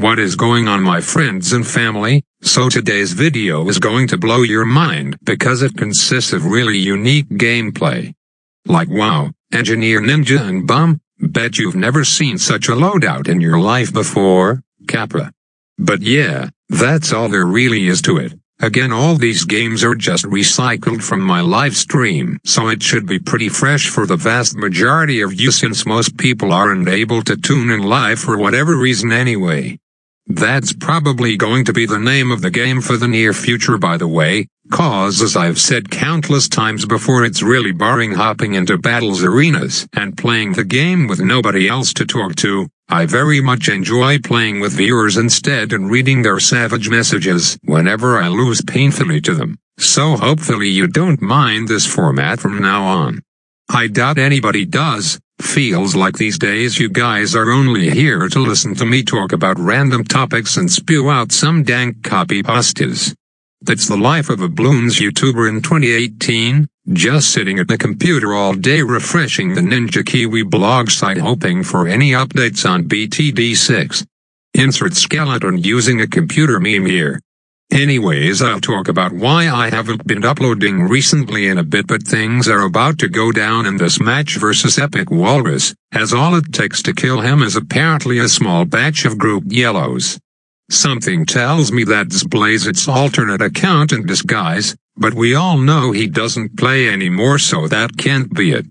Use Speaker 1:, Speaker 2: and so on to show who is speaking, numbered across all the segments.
Speaker 1: What is going on, my friends and family? So today's video is going to blow your mind because it consists of really unique gameplay. Like wow, Engineer Ninja and Bum, bet you've never seen such a loadout in your life before, Kappa. But yeah, that's all there really is to it. Again, all these games are just recycled from my live stream, so it should be pretty fresh for the vast majority of you since most people aren't able to tune in live for whatever reason anyway. That's probably going to be the name of the game for the near future, by the way, cause as I've said countless times before, it's really boring hopping into battles arenas and playing the game with nobody else to talk to. I very much enjoy playing with viewers instead and reading their savage messages whenever I lose painfully to them, so hopefully you don't mind this format from now on. I doubt anybody does. Feels like these days you guys are only here to listen to me talk about random topics and spew out some dank copy pastas. That's the life of a Bloons YouTuber in 2018, just sitting at the computer all day refreshing the Ninja Kiwi blog site hoping for any updates on BTD 6. Insert skeleton using a computer meme here. Anyways, I'll talk about why I haven't been uploading recently in a bit, but things are about to go down in this match versus Epic Walrus, as all it takes to kill him is apparently a small batch of grouped yellows. Something tells me that's Blazit's alternate account in disguise, but we all know he doesn't play anymore, so that can't be it.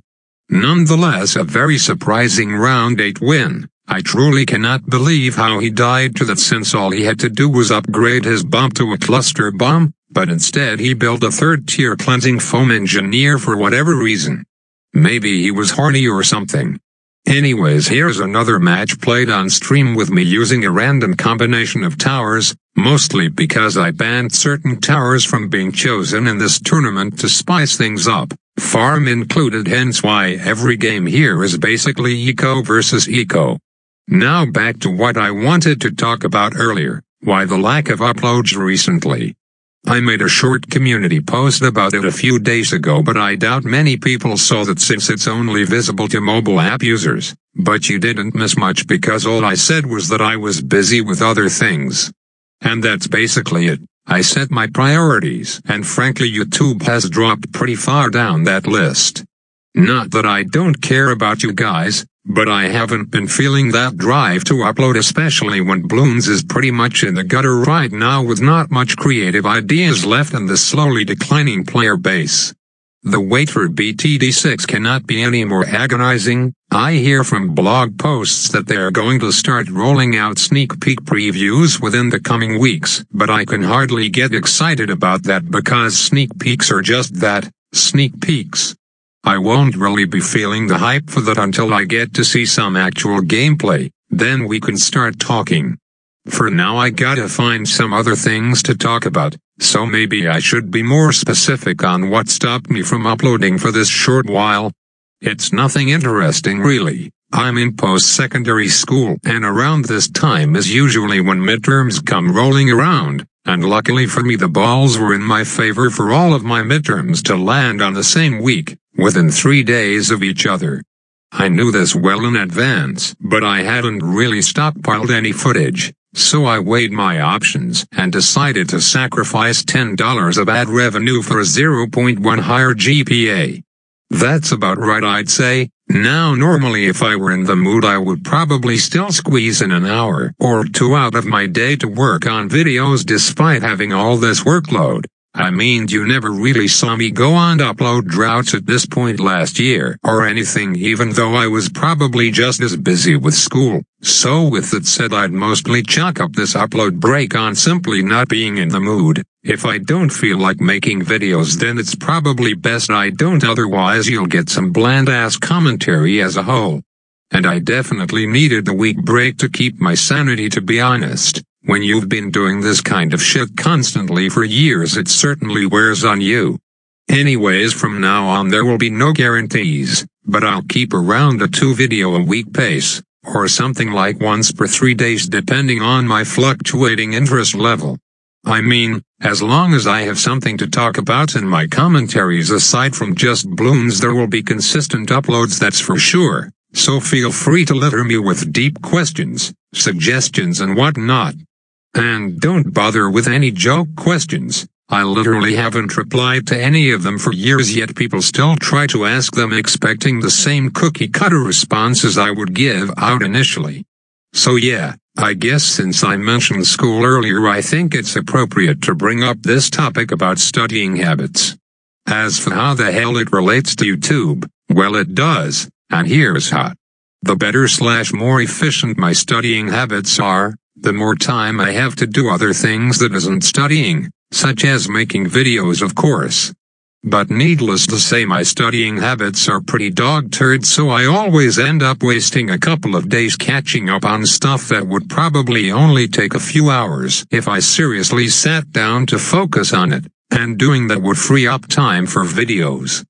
Speaker 1: Nonetheless, a very surprising round 8 win. I truly cannot believe how he died to that, since all he had to do was upgrade his bomb to a cluster bomb, but instead he built a 3rd-tier cleansing foam engineer for whatever reason. Maybe he was horny or something. Anyways, here's another match played on stream with me using a random combination of towers, mostly because I banned certain towers from being chosen in this tournament to spice things up, farm included, hence why every game here is basically eco versus eco. Now back to what I wanted to talk about earlier, why the lack of uploads recently. I made a short community post about it a few days ago, but I doubt many people saw that since it's only visible to mobile app users. But you didn't miss much because all I said was that I was busy with other things. And that's basically it. I set my priorities, and frankly YouTube has dropped pretty far down that list. Not that I don't care about you guys, but I haven't been feeling that drive to upload, especially when Bloons is pretty much in the gutter right now with not much creative ideas left and the slowly declining player base. The wait for BTD 6 cannot be any more agonizing. I hear from blog posts that they are going to start rolling out sneak peek previews within the coming weeks, but I can hardly get excited about that because sneak peeks are just that, sneak peeks. I won't really be feeling the hype for that until I get to see some actual gameplay, then we can start talking. For now I gotta find some other things to talk about, so maybe I should be more specific on what stopped me from uploading for this short while. It's nothing interesting really. I'm in post-secondary school, and around this time is usually when midterms come rolling around, and luckily for me the balls were in my favor for all of my midterms to land on the same week, within 3 days of each other. I knew this well in advance, but I hadn't really stockpiled any footage, so I weighed my options and decided to sacrifice $10 of ad revenue for a 0.1 higher GPA. That's about right, I'd say. Now normally if I were in the mood I would probably still squeeze in an hour or 2 out of my day to work on videos despite having all this workload. I mean, you never really saw me go on upload droughts at this point last year or anything, even though I was probably just as busy with school. So with that said, I'd mostly chalk up this upload break on simply not being in the mood. If I don't feel like making videos, then it's probably best I don't, otherwise you'll get some bland-ass commentary as a whole. And I definitely needed the week break to keep my sanity, to be honest. When you've been doing this kind of shit constantly for years, it certainly wears on you. Anyways, from now on there will be no guarantees, but I'll keep around a 2 video a week pace, or something like once per 3 days depending on my fluctuating interest level. I mean, as long as I have something to talk about in my commentaries aside from just Bloons, there will be consistent uploads, that's for sure. so feel free to litter me with deep questions, suggestions and whatnot. And don't bother with any joke questions. I literally haven't replied to any of them for years, yet people still try to ask them expecting the same cookie-cutter responses I would give out initially. So yeah, I guess since I mentioned school earlier, I think it's appropriate to bring up this topic about studying habits. As for how the hell it relates to YouTube, well, it does, and here's how. The better/more efficient my studying habits are, the more time I have to do other things that isn't studying, such as making videos, of course. But needless to say, my studying habits are pretty dog turd, so I always end up wasting a couple of days catching up on stuff that would probably only take a few hours if I seriously sat down to focus on it, and doing that would free up time for videos.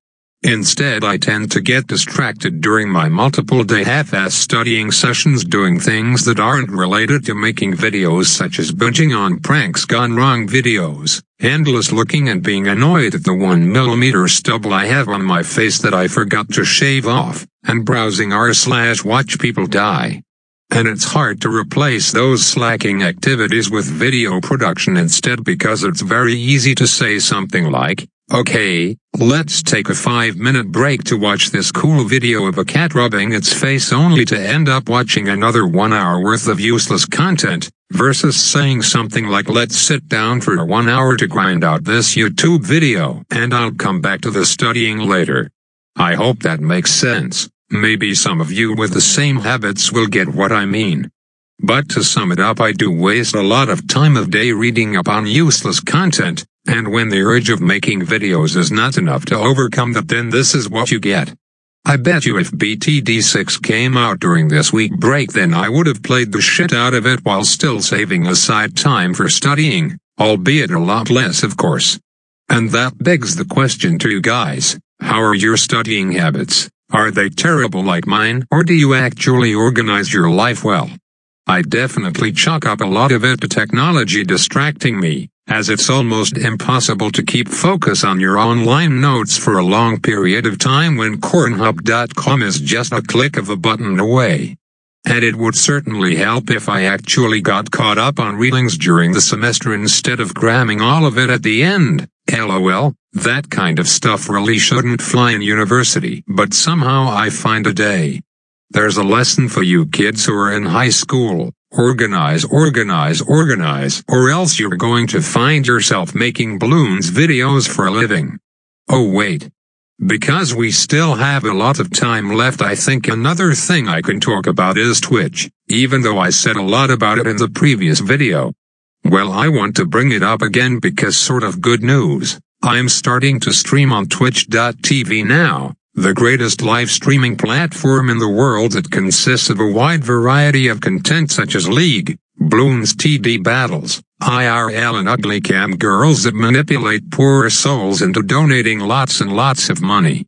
Speaker 1: Instead, I tend to get distracted during my multiple-day half-ass studying sessions doing things that aren't related to making videos, such as binging on pranks gone wrong videos, endless looking and being annoyed at the 1mm stubble I have on my face that I forgot to shave off, and browsing r/watch people die. And it's hard to replace those slacking activities with video production instead, because it's very easy to say something like, "Okay, let's take a 5-minute break to watch this cool video of a cat rubbing its face," only to end up watching another 1 hour worth of useless content, versus saying something like, "Let's sit down for 1 hour to grind out this YouTube video, and I'll come back to the studying later." I hope that makes sense. Maybe some of you with the same habits will get what I mean. But to sum it up, I do waste a lot of time of day reading up on useless content, and when the urge of making videos is not enough to overcome that, then this is what you get. I bet you if BTD 6 came out during this week break, then I would have played the shit out of it while still saving aside time for studying, albeit a lot less, of course. And that begs the question to you guys, how are your studying habits? Are they terrible like mine, or do you actually organize your life well? I definitely chalk up a lot of it to technology distracting me, as it's almost impossible to keep focus on your online notes for a long period of time when cornhub.com is just a click of a button away. And it would certainly help if I actually got caught up on readings during the semester instead of cramming all of it at the end. LOL, that kind of stuff really shouldn't fly in university, but somehow I find a day. There's a lesson for you kids who are in high school. Organize, organize, organize, or else you're going to find yourself making Bloons videos for a living. Oh wait. Because we still have a lot of time left, I think another thing I can talk about is Twitch, even though I said a lot about it in the previous video. Well, I want to bring it up again because sort of good news. I'm starting to stream on Twitch.tv now, the greatest live streaming platform in the world that consists of a wide variety of content such as League, Bloons, BTD Battles, IRL and ugly cam girls that manipulate poor souls into donating lots and lots of money.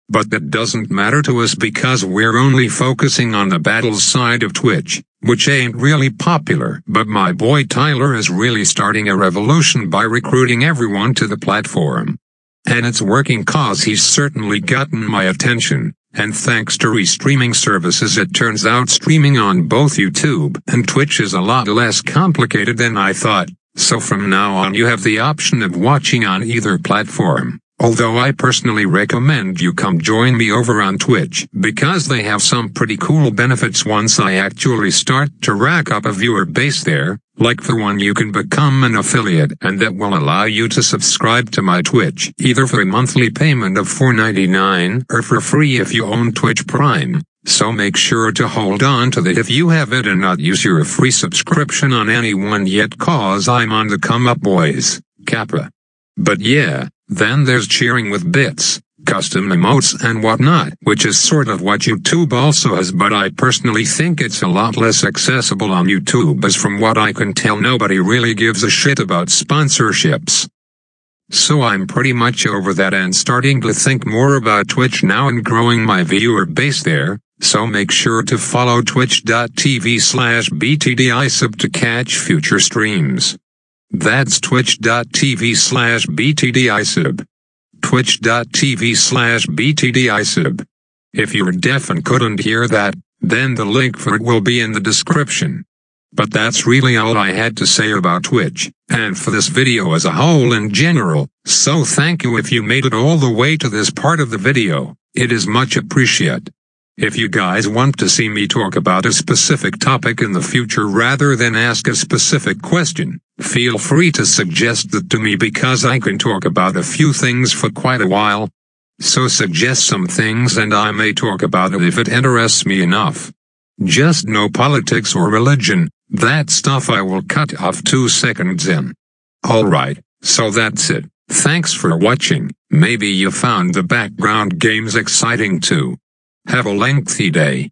Speaker 1: But that doesn't matter to us because we're only focusing on the battles side of Twitch, which ain't really popular. But my boy Tyler is really starting a revolution by recruiting everyone to the platform. And it's working cause he's certainly gotten my attention, and thanks to restreaming services it turns out streaming on both YouTube and Twitch is a lot less complicated than I thought, so from now on you have the option of watching on either platform. Although I personally recommend you come join me over on Twitch, because they have some pretty cool benefits once I actually start to rack up a viewer base there, like for one you can become an affiliate and that will allow you to subscribe to my Twitch, either for a monthly payment of $4.99 or for free if you own Twitch Prime. So make sure to hold on to that if you have it and not use your free subscription on anyone yet, cause I'm on the come up boys, Kappa. But yeah. Then there's cheering with bits, custom emotes and whatnot, which is sort of what YouTube also has, but I personally think it's a lot less accessible on YouTube, as from what I can tell nobody really gives a shit about sponsorships. So I'm pretty much over that and starting to think more about Twitch now and growing my viewer base there, so make sure to follow twitch.tv/BTD to catch future streams. That's twitch.tv/BTD twitch.tv/BTD If you're deaf and couldn't hear that, then the link for it will be in the description. But that's really all I had to say about Twitch, and for this video as a whole in general, so thank you if you made it all the way to this part of the video, it is much appreciated. If you guys want to see me talk about a specific topic in the future rather than ask a specific question, feel free to suggest that to me because I can talk about a few things for quite a while. So suggest some things and I may talk about it if it interests me enough. Just no politics or religion, that stuff I will cut off 2 seconds in. Alright, so that's it. Thanks for watching. Maybe you found the background games exciting too. Have a lengthy day.